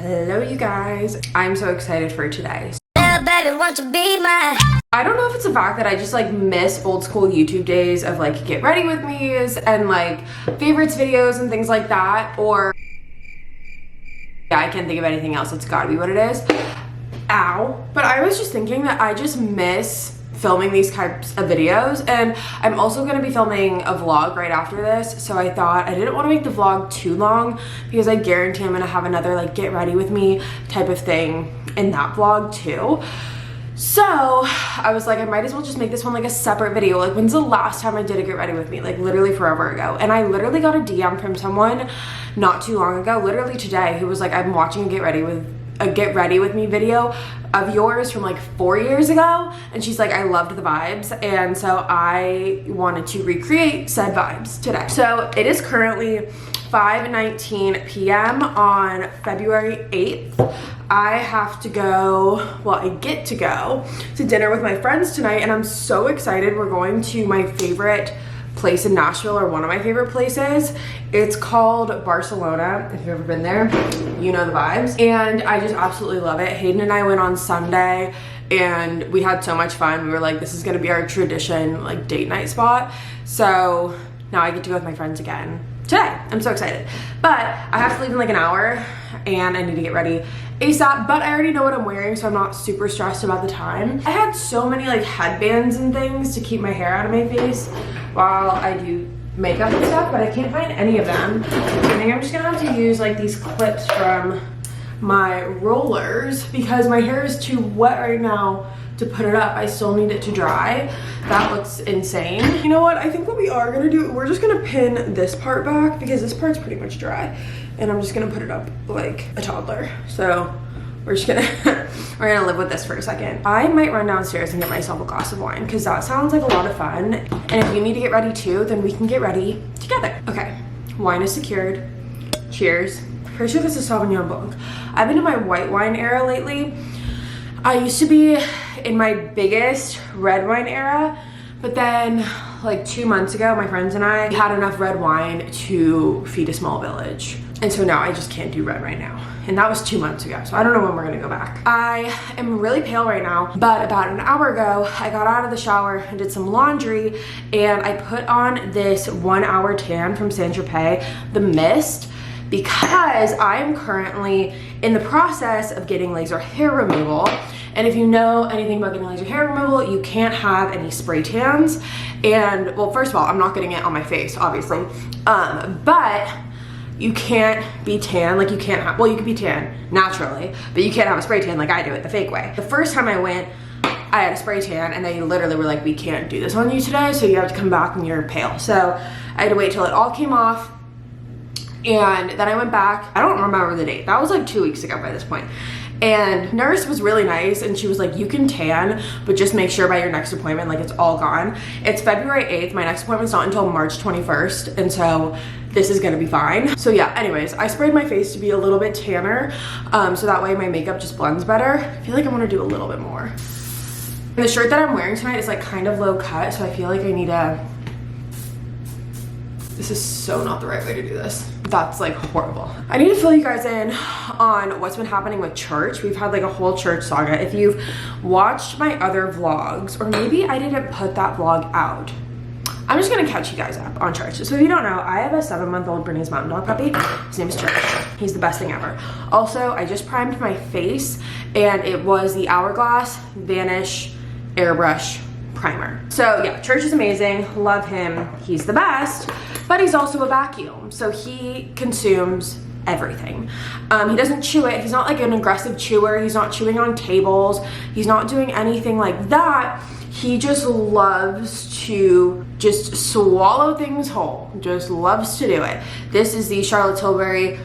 Hello you guys, I'm so excited for today. Baby, won't you be my... I don't know if it's the fact that I just like miss old school YouTube days of like get ready with me's and like favorites videos and things like that, or yeah, I can't think of anything else. It's gotta be what it is. Ow. But I was just thinking that I just miss filming these types of videos, and I'm also going to be filming a vlog right after this, so I thought I didn't want to make the vlog too long because I guarantee I'm going to have another like get ready with me type of thing in that vlog too. So I was like, I might as well just make this one like a separate video. Like, when's the last time I did a get ready with me? Like literally forever ago. And I literally got a DM from someone not too long ago, literally today, who was like, I'm watching a get ready with me video of yours from like 4 years ago, and she's like, I loved the vibes, and so I wanted to recreate said vibes today. So it is currently 5:19 p.m. on February 8th. I have to go, well, I get to go to dinner with my friends tonight, and I'm so excited. We're going to my favorite place in Nashville, or one of my favorite places. It's called Barcelona. If you've ever been there, you know the vibes, and I just absolutely love it. Hayden and I went on Sunday and we had so much fun. We were like, this is gonna be our tradition like date night spot. So now I get to go with my friends again today. I'm so excited, but I have to leave in like an hour and I need to get ready ASAP, but I already know what I'm wearing, so I'm not super stressed about the time. I had so many like headbands and things to keep my hair out of my face while I do makeup and stuff, but I can't find any of them. I think I'm just gonna have to use like these clips from my rollers because my hair is too wet right now to put it up. I still need it to dry. That looks insane. You know what? I think what we are gonna do, we're just gonna pin this part back because this part's pretty much dry, and I'm just gonna put it up like a toddler. So we're just gonna we're gonna live with this for a second. I might run downstairs and get myself a glass of wine because that sounds like a lot of fun. And if you need to get ready too, then we can get ready together. Okay, wine is secured. Cheers. Pretty sure this is Sauvignon Blanc. I've been in my white wine era lately. I used to be in my biggest red wine era, but then like 2 months ago, my friends and I had enough red wine to feed a small village. And so now I just can't do red right now. And that was 2 months ago, so I don't know when we're gonna go back. I am really pale right now, but about an hour ago, I got out of the shower and did some laundry, and I put on this 1 hour tan from Saint-Tropez, the mist, because I'm currently in the process of getting laser hair removal. And if you know anything about getting laser hair removal, you can't have any spray tans. And well, first of all, I'm not getting it on my face, obviously. But you can't be tan, like you can't have, well, you can be tan naturally, but you can't have a spray tan like I do it the fake way. The first time I went, I had a spray tan and they literally were like, we can't do this on you today, so you have to come back when you're pale. So I had to wait till it all came off. And then I went back, I don't remember the date, that was like 2 weeks ago by this point. And nurse was really nice, and she was like, you can tan, but just make sure by your next appointment, like it's all gone. It's February 8th, my next appointment's not until March 21st, and so this is gonna be fine. So yeah, anyways, I sprayed my face to be a little bit tanner, so that way my makeup just blends better. I feel like I wanna do a little bit more. And the shirt that I'm wearing tonight is like kind of low cut, so I feel like I need a, this is so not the right way to do this. That's like horrible. I need to fill you guys in on what's been happening with church. We've had like a whole church saga. If you've watched my other vlogs, or maybe I didn't put that vlog out, I'm just gonna catch you guys up on church. So if you don't know, I have a 7-month-old Bernese Mountain Dog puppy. His name is Church. He's the best thing ever. Also, I just primed my face, and it was the Hourglass Vanish Airbrush primer. So yeah, Church is amazing, love him, he's the best, but he's also a vacuum, so he consumes everything. He doesn't chew it, he's not like an aggressive chewer, he's not chewing on tables, he's not doing anything like that. He just loves to just swallow things whole, just loves to do it. This is the Charlotte Tilbury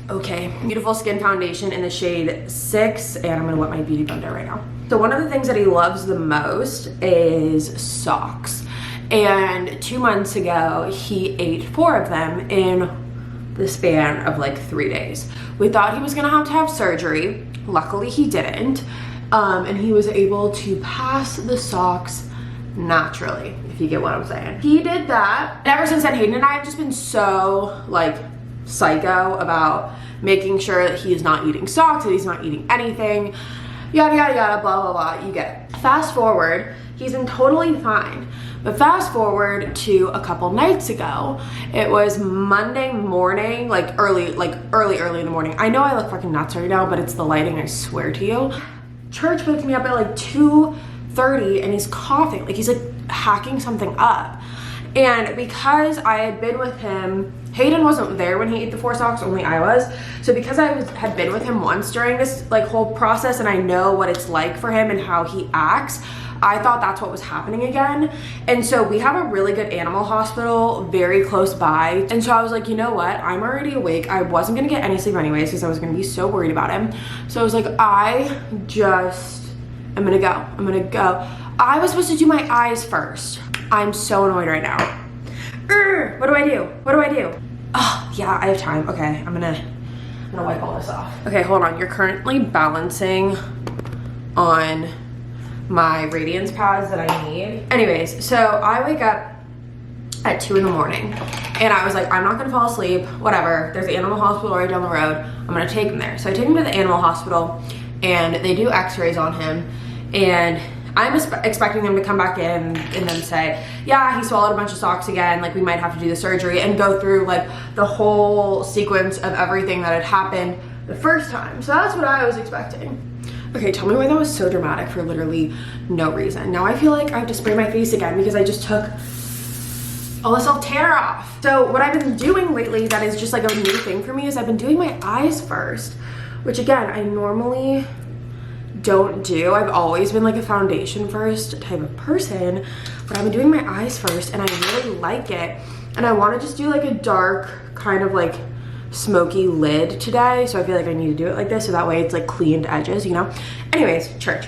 Beautiful Skin Foundation in the shade 6, and I'm gonna wet my beauty blender right now. So one of the things that he loves the most is socks. And 2 months ago, he ate 4 of them in the span of like 3 days. We thought he was gonna have to have surgery. Luckily he didn't. And he was able to pass the socks naturally, if you get what I'm saying. He did that. And ever since then, Hayden and I have just been so like psycho about making sure that he is not eating socks, that he's not eating anything, yada, yada, yada, blah, blah, blah, you get it. Fast forward, he's been totally fine. But fast forward to a couple nights ago. It was Monday morning, like early in the morning. I know I look fucking nuts right now, but it's the lighting, I swear to you. Church wakes me up at like 2:30 and he's coughing, like he's like hacking something up. And because I had been with him, Hayden wasn't there when he ate the 4 socks, only I was. So because I had been with him once during this like whole process and I know what it's like for him and how he acts, I thought that's what was happening again. And so we have a really good animal hospital very close by. And so I was like, you know what? I'm already awake. I wasn't gonna get any sleep anyways because I was gonna be so worried about him. So I was like, I'm gonna go. I was supposed to do my eyes first. I'm so annoyed right now. What do I do? Oh, yeah, I have time. Okay, I'm gonna wipe all this off. Okay, hold on. You're currently balancing on my radiance pads that I need. Anyways, so I wake up at 2 in the morning and I was like, I'm not gonna fall asleep, whatever. There's an animal hospital right down the road. I'm gonna take him there. So I take him to the animal hospital and they do x-rays on him, and I'm expecting them to come back in and then say, yeah, he swallowed a bunch of socks again, like we might have to do the surgery, and go through like the whole sequence of everything that had happened the first time. So that's what I was expecting. Okay, tell me why that was so dramatic for literally no reason. Now I feel like I have to spray my face again because I just took all the self-tanner off. So what I've been doing lately that is just like a new thing for me is I've been doing my eyes first, which again, I normally don't do. I've always been like a foundation first type of person, but I've been doing my eyes first and I really like it. And I want to just do like a dark kind of like smoky lid today, so I feel like I need to do it like this so that way it's like cleaned edges, you know. Anyways, church,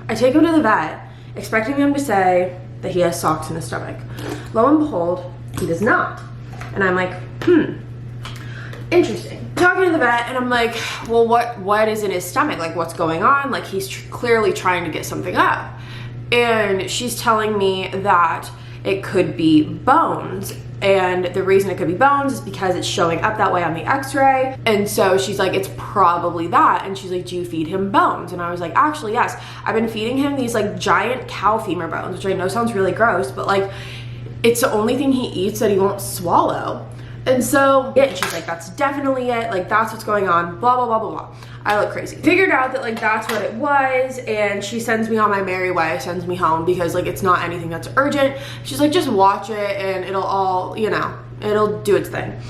I take him to the vet expecting them to say that he has socks in his stomach. Lo and behold, he does not. And I'm like, interesting. Talking to the vet and I'm like, well, what is in his stomach? Like, what's going on? Like, he's clearly trying to get something up. And she's telling me that it could be bones. And the reason it could be bones is because it's showing up that way on the x-ray. And so she's like, it's probably that. And she's like, do you feed him bones? And I was like, actually, yes. I've been feeding him these like giant cow femur bones, which I know sounds really gross, but like, it's the only thing he eats that he won't swallow. And so, yeah, she's like, that's definitely it. Like, that's what's going on, blah, blah, blah, blah, blah. I look crazy. Figured out that like, that's what it was. And she sends me on my merry way, sends me home because like, it's not anything that's urgent. She's like, just watch it and it'll all, you know, it'll do its thing.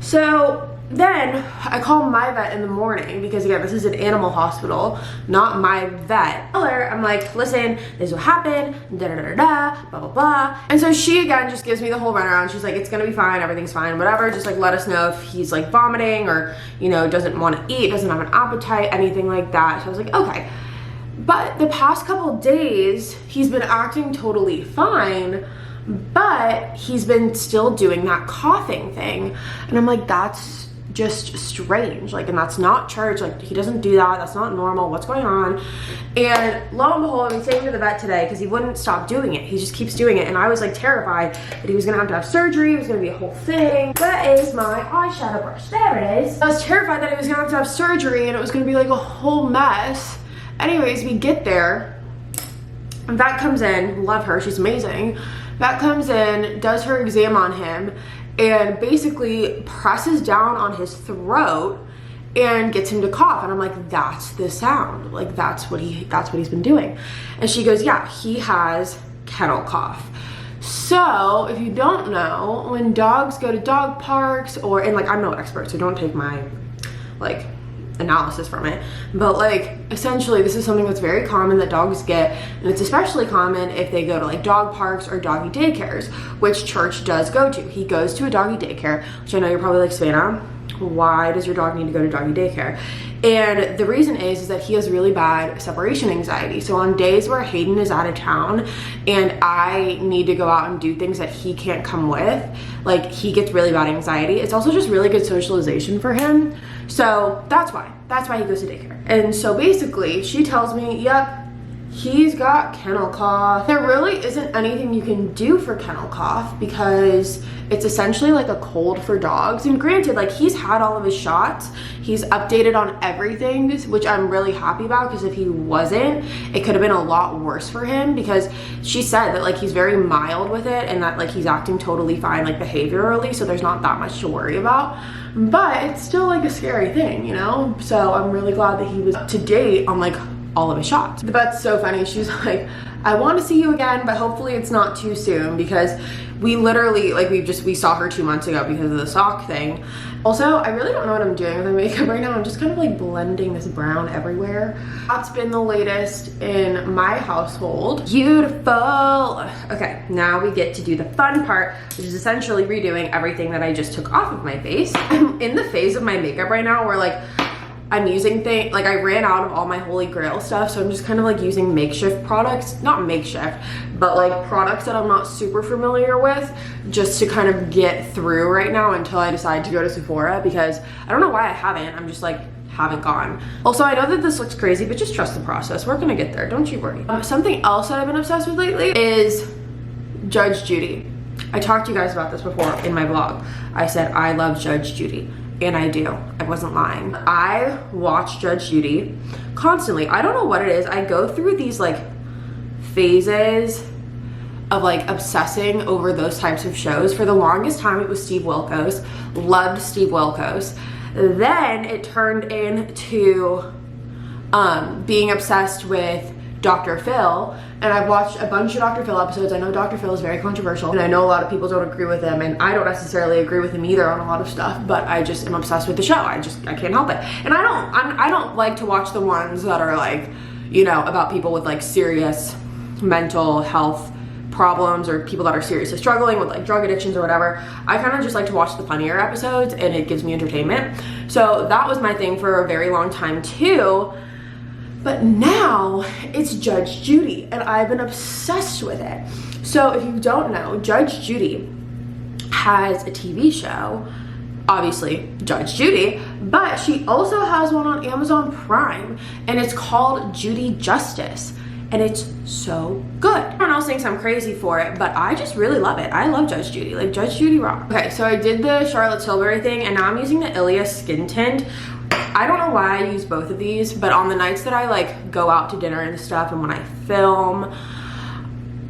So then I call my vet in the morning because again, this is an animal hospital, not my vet. Tell her, I'm like, listen, this is what happened, da da da da, blah blah blah. And so she again just gives me the whole runaround. She's like, it's gonna be fine, everything's fine, whatever. Just like let us know if he's like vomiting or, you know, doesn't want to eat, doesn't have an appetite, anything like that. So I was like, okay. But the past couple days, he's been acting totally fine, but he's been still doing that coughing thing. And I'm like, that's just strange, like, and that's not church, like he doesn't do that, that's not normal, what's going on? And lo and behold, I'm taking him to the vet today because he wouldn't stop doing it, he just keeps doing it, and I was like terrified that he was gonna have surgery, it was gonna be a whole thing. Where is my eyeshadow brush? There it is. I was terrified that he was gonna have surgery and it was gonna be like a whole mess. Anyways, we get there, and vet comes in, love her, she's amazing. Vet comes in, does her exam on him, and basically presses down on his throat and gets him to cough. And I'm like, that's the sound. Like, that's what he's been doing. And she goes, yeah, he has kennel cough. So if you don't know, when dogs go to dog parks and like, I'm no expert, so don't take my like analysis from it, but like essentially this is something that's very common that dogs get, and it's especially common if they go to like dog parks or doggy daycares, which church does go to. He goes to a doggy daycare, which I know you're probably like, Savannah, why does your dog need to go to doggy daycare? And the reason is that he has really bad separation anxiety. So on days where Hayden is out of town and I need to go out and do things that he can't come with, like he gets really bad anxiety. It's also just really good socialization for him. So that's why he goes to daycare. And so basically she tells me, yep, He's got kennel cough. There really isn't anything you can do for kennel cough because it's essentially like a cold for dogs. And granted, like he's had all of his shots. He's updated on everything, which I'm really happy about, because if he wasn't, it could have been a lot worse for him, because she said that like he's very mild with it and that like he's acting totally fine like behaviorally, so there's not that much to worry about. But it's still like a scary thing, you know? So I'm really glad that he was up to date on like all of his shots. The vet's so funny. She's like, I want to see you again, but hopefully it's not too soon, because we literally, like we saw her 2 months ago because of the sock thing. Also, I really don't know what I'm doing with my makeup right now. I'm just kind of like blending this brown everywhere. That's been the latest in my household. Beautiful. Okay, now we get to do the fun part, which is essentially redoing everything that I just took off of my face. I'm in the phase of my makeup right now where like I'm using things, like I ran out of all my holy grail stuff, so I'm just kind of like using makeshift products, not makeshift, but like products that I'm not super familiar with, just to kind of get through right now until I decide to go to Sephora, because I don't know why I haven't, I'm just like haven't gone. Also, I know that this looks crazy, but just trust the process. We're gonna get there, don't you worry. Something else that I've been obsessed with lately is Judge Judy. I talked to you guys about this before in my vlog. I said I love Judge Judy. And I do. I wasn't lying. I watch Judge Judy constantly. I don't know what it is. I go through these like phases of like obsessing over those types of shows. For the longest time it was Steve Wilkos. Loved Steve Wilkos. Then it turned into being obsessed with Dr. Phil, and I've watched a bunch of Dr. Phil episodes. I know Dr. Phil is very controversial, and I know a lot of people don't agree with him, and I don't necessarily agree with him either on a lot of stuff, but I just am obsessed with the show. I can't help it. And I don't like to watch the ones that are like, you know, about people with like serious mental health problems, or people that are seriously struggling with like drug addictions or whatever. I kind of just like to watch the funnier episodes, and it gives me entertainment. So that was my thing for a very long time too. But now it's Judge Judy, and I've been obsessed with it. So if you don't know, Judge Judy has a TV show, obviously Judge Judy, but she also has one on Amazon Prime, and it's called Judy Justice, and it's so good. Everyone else thinks I'm crazy for it, but I just really love it. I love Judge Judy, like Judge Judy rock. Okay, so I did the Charlotte Tilbury thing, and now I'm using the Ilia Skin Tint. I don't know why I use both of these, but on the nights that I like go out to dinner and stuff, and when I film,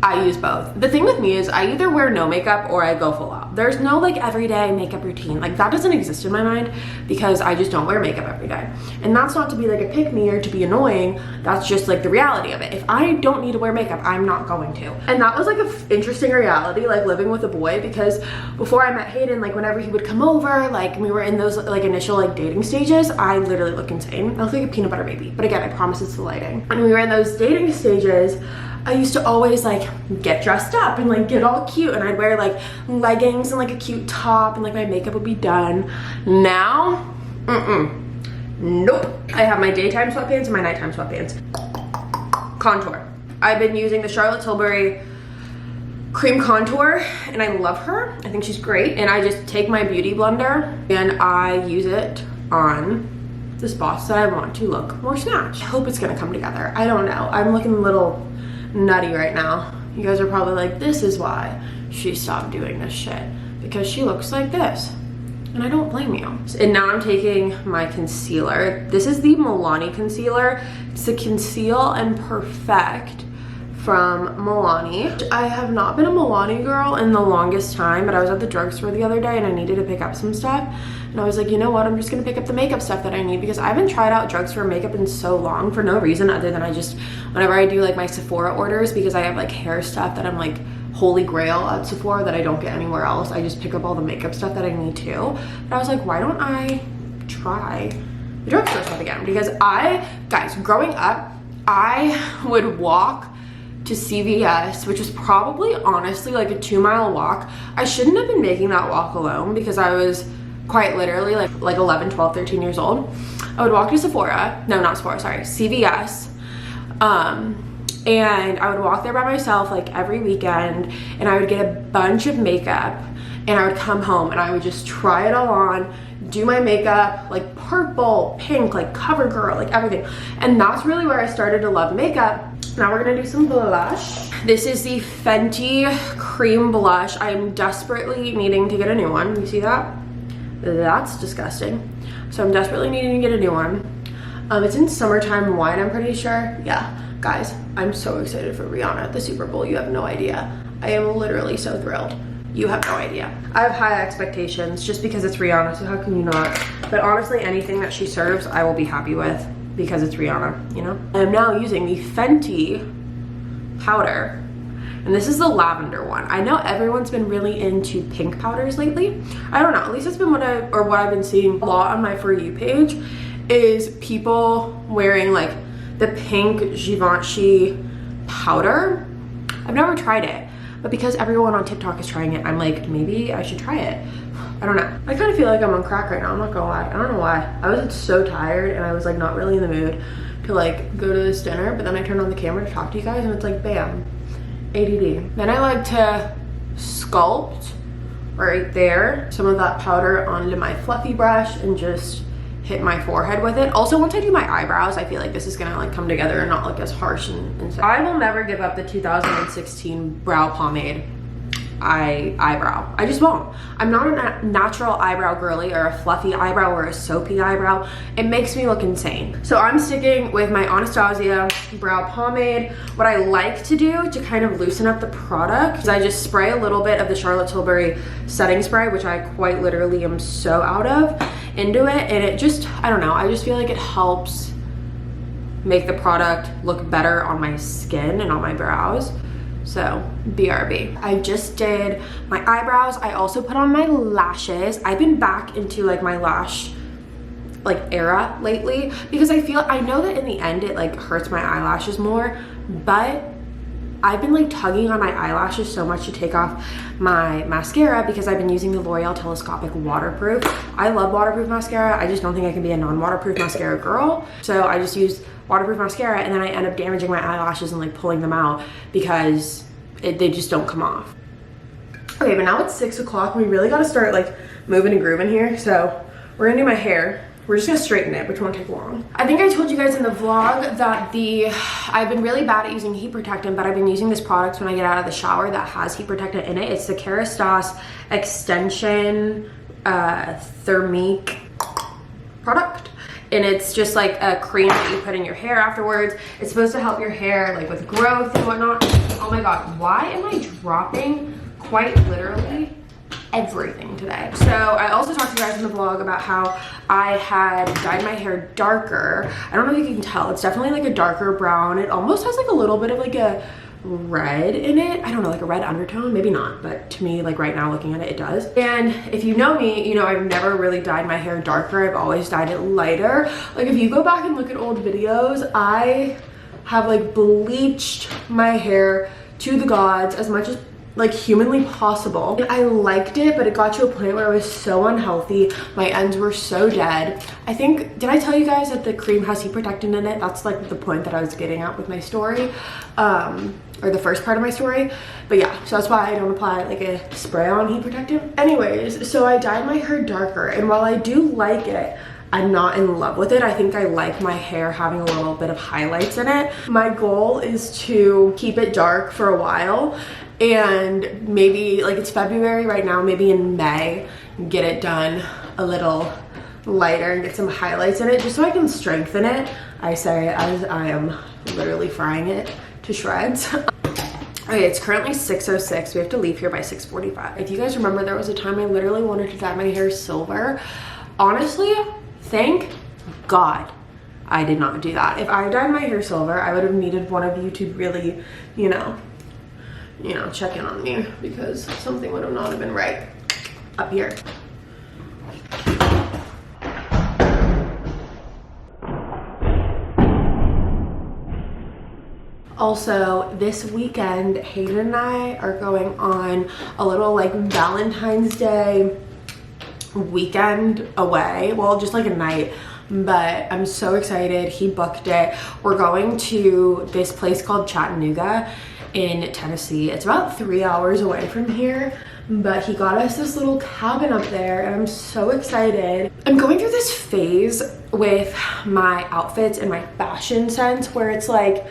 I use both. The thing with me is I either wear no makeup or I go full out. There's no like everyday makeup routine. Like that doesn't exist in my mind, because I just don't wear makeup every day. And that's not to be like a pick me or to be annoying. That's just like the reality of it. If I don't need to wear makeup, I'm not going to. And that was like an interesting reality, like living with a boy, because before I met Hayden, like whenever he would come over, like we were in those like initial like dating stages, I literally look insane. I look like a peanut butter baby. But again, I promise it's the lighting. When we were in those dating stages, I used to always like get dressed up and like get all cute, and I'd wear like leggings and like a cute top, and like my makeup would be done. Now, nope. I have my daytime sweatpants and my nighttime sweatpants. Contour. I've been using the Charlotte Tilbury cream contour, and I love her. I think she's great. And I just take my beauty blender and I use it on the spots that I want to look more snatched. I hope it's gonna come together. I don't know. I'm looking a little nutty right now. You guys are probably like, this is why she stopped doing this shit, because she looks like this, and I don't blame you. And now I'm taking my concealer. This is the Milani concealer. It's the Conceal and Perfect from Milani. I have not been a Milani girl in the longest time, but I was at the drugstore the other day and I needed to pick up some stuff, and I was like, you know what, I'm just gonna pick up the makeup stuff that I need, because I haven't tried out drugstore makeup in so long for no reason other than I just, whenever I do like my Sephora orders, because I have like hair stuff that I'm like holy grail at Sephora that I don't get anywhere else, I just pick up all the makeup stuff that I need too. But I was like, why don't I try the drugstore stuff again? Because guys, growing up, I would walk to CVS, which was probably honestly like a 2-mile walk. I shouldn't have been making that walk alone, because I was quite literally like 11, 12, 13 years old. I would walk to Sephora, no, not Sephora, sorry, CVS, and I would walk there by myself like every weekend, and I would get a bunch of makeup, and I would come home and I would just try it all on, do my makeup, like purple, pink, like CoverGirl, like everything. And that's really where I started to love makeup. Now we're gonna do some blush. This is the Fenty Cream Blush. I'm desperately needing to get a new one. You see that? That's disgusting. So I'm desperately needing to get a new one. It's in summertime wine, I'm pretty sure. Yeah, guys, I'm so excited for Rihanna at the Super Bowl. You have no idea. I am literally so thrilled. You have no idea. I have high expectations just because it's Rihanna, so how can you not? But honestly, anything that she serves, I will be happy with because it's Rihanna, you know? I'm now using the Fenty powder, and this is the lavender one. I know everyone's been really into pink powders lately. I don't know, at least it's been what I've been seeing a lot on my For You page is people wearing like the pink Givenchy powder. I've never tried it, but because everyone on TikTok is trying it, I'm like, maybe I should try it. I don't know. I kind of feel like I'm on crack right now, I'm not gonna lie. I don't know why. I was so tired and I was like not really in the mood to like go to this dinner, but then I turned on the camera to talk to you guys and it's like, bam, ADD. Then I like to sculpt right there some of that powder onto my fluffy brush and just hit my forehead with it. Also, once I do my eyebrows, I feel like this is gonna like come together and not look as harsh and sad. I will never give up the 2016 brow pomade eyebrow. I just won't. I'm not a natural eyebrow girly or a fluffy eyebrow or a soapy eyebrow. It makes me look insane. So I'm sticking with my Anastasia brow pomade. What I like to do to kind of loosen up the product is I just spray a little bit of the Charlotte Tilbury setting spray, which I quite literally am so out of, into it, and it just, I don't know, I just feel like it helps make the product look better on my skin and on my brows. So BRB. I just did my eyebrows. I also put on my lashes. I've been back into like my lash like era lately because I know that in the end it like hurts my eyelashes more, but I've been like tugging on my eyelashes so much to take off my mascara because I've been using the L'Oreal Telescopic Waterproof. I love waterproof mascara. I just don't think I can be a non-waterproof mascara girl. So I just use waterproof mascara and then I end up damaging my eyelashes and like pulling them out because they just don't come off. Okay, but now it's 6 o'clock. We really gotta start like moving and grooving here. So we're gonna do my hair. We're just gonna straighten it, which won't take long. I think I told you guys in the vlog that I've been really bad at using heat protectant, but I've been using this product when I get out of the shower that has heat protectant in it. It's the Kerastase Extension Thermique product. And it's just like a cream that you put in your hair afterwards. It's supposed to help your hair like with growth and whatnot. Oh my God, why am I dropping quite literally everything today? So I also talked to you guys in the vlog about how I had dyed my hair darker. I don't know if you can tell, it's definitely like a darker brown. It almost has like a little bit of like a red in it. I don't know, like a red undertone, maybe not, but to me, like right now looking at it, it does. And if you know me, you know I've never really dyed my hair darker. I've always dyed it lighter. Like if you go back and look at old videos, I have like bleached my hair to the gods as much as like humanly possible. And I liked it, but it got to a point where I was so unhealthy. My ends were so dead. I think, did I tell you guys that the cream has heat protectant in it? That's like the point that I was getting at with my story, or the first part of my story. But yeah, so that's why I don't apply like a spray on heat protectant. Anyways, so I dyed my hair darker, and while I do like it, I'm not in love with it. I think I like my hair having a little bit of highlights in it. My goal is to keep it dark for a while, and maybe like it's February right now, maybe in May get it done a little lighter and get some highlights in it just so I can strengthen it. I say it as I am literally frying it to shreds. Okay, it's currently 6:06. We have to leave here by 6:45. If you guys remember, there was a time I literally wanted to dye my hair silver. Honestly, thank God I did not do that. If I dyed my hair silver, I would have needed one of you to really, you know, check in on me because something would have not have been right up here. Also, this weekend, Hayden and I are going on a little like Valentine's Day weekend away. Well, just like a night, but I'm so excited. He booked it. We're going to this place called Chattanooga in Tennessee. It's about 3 hours away from here, but he got us this little cabin up there and I'm so excited. I'm going through this phase with my outfits and my fashion sense where it's like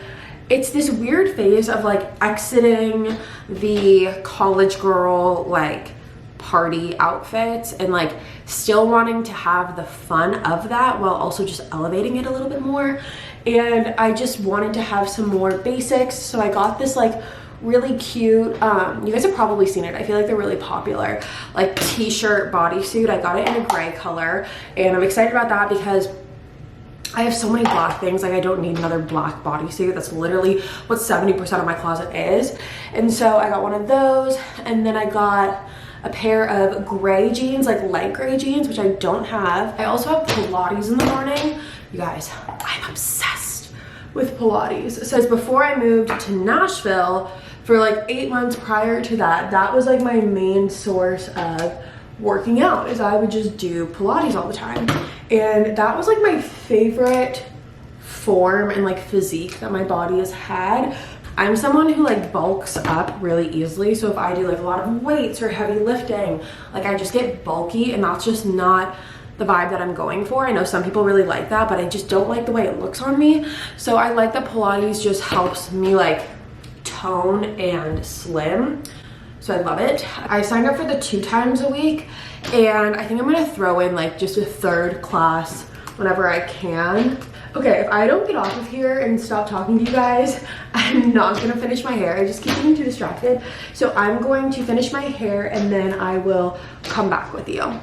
it's this weird phase of like exiting the college girl like party outfits and like still wanting to have the fun of that while also just elevating it a little bit more. And I just wanted to have some more basics, so I got this like really cute, you guys have probably seen it, I feel like they're really popular, like t-shirt bodysuit. I got it in a gray color and I'm excited about that because I have so many black things, like I don't need another black bodysuit. That's literally what 70% of my closet is. And so I got one of those, and then I got a pair of gray jeans, like light gray jeans, which I don't have. I also have Pilates in the morning. You guys, I'm obsessed with Pilates. So before I moved to Nashville, for like 8 months prior to that, that was like my main source of working out, is I would just do Pilates all the time. And that was like my favorite form and like physique that my body has had. I'm someone who like bulks up really easily, so if I do like a lot of weights or heavy lifting, like I just get bulky, and that's just not the vibe that I'm going for. I know some people really like that, but I just don't like the way it looks on me. So I like that Pilates just helps me like tone and slim, so I love it. I signed up for the 2 times a week, and I think I'm gonna throw in like just a 3rd class whenever I can. Okay, if I don't get off of here and stop talking to you guys, I'm not gonna finish my hair. I just keep getting too distracted. So I'm going to finish my hair and then I will come back with you.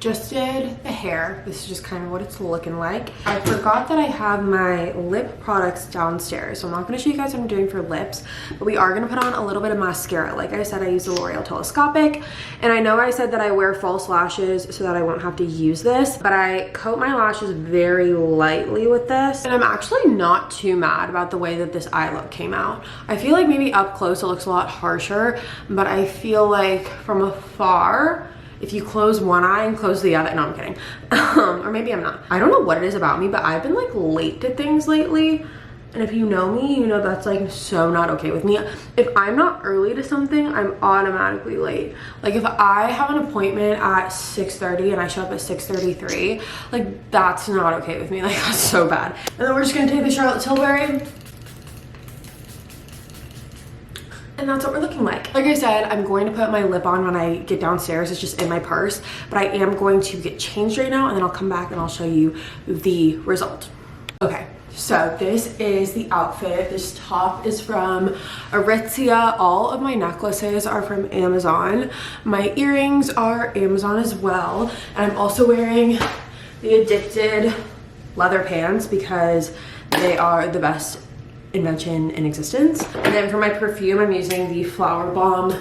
Just did the hair. This is just kind of what it's looking like. I forgot that I have my lip products downstairs, so I'm not going to show you guys what I'm doing for lips, but we are going to put on a little bit of mascara. Like I said, I use the L'Oreal Telescopic, and I know I said that I wear false lashes so that I won't have to use this, but I coat my lashes very lightly with this, and I'm actually not too mad about the way that this eye look came out. I feel like maybe up close it looks a lot harsher, but I feel like from afar, if you close one eye and close the other, no, I'm kidding. Or maybe I'm not. I don't know what it is about me, but I've been like late to things lately. And if you know me, you know that's like so not okay with me. If I'm not early to something, I'm automatically late. Like if I have an appointment at 6:30 and I show up at 6:33, like that's not okay with me. Like that's so bad. And then we're just gonna take the Charlotte Tilbury. And that's what we're looking like. Like I said, I'm going to put my lip on when I get downstairs. It's just in my purse, but I am going to get changed right now, and then I'll come back and I'll show you the result. Okay, so this is the outfit. This top is from Aritzia. All of my necklaces are from Amazon. My earrings are Amazon as well. And I'm also wearing the Addicted leather pants because they are the best invention in existence. And then for my perfume, I'm using the Flower Bomb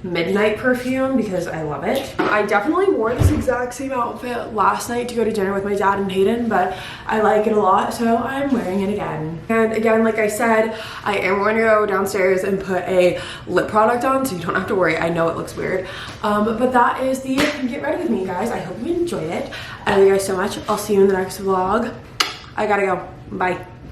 Midnight perfume because I love it. I definitely wore this exact same outfit last night to go to dinner with my dad and Hayden, but I like it a lot, so I'm wearing it again. And again, like I said, I am going to go downstairs and put a lip product on, so you don't have to worry. I know it looks weird, but that is the get ready with me, guys. I hope you enjoyed it. I love you guys so much. I'll see you in the next vlog. I gotta go. Bye.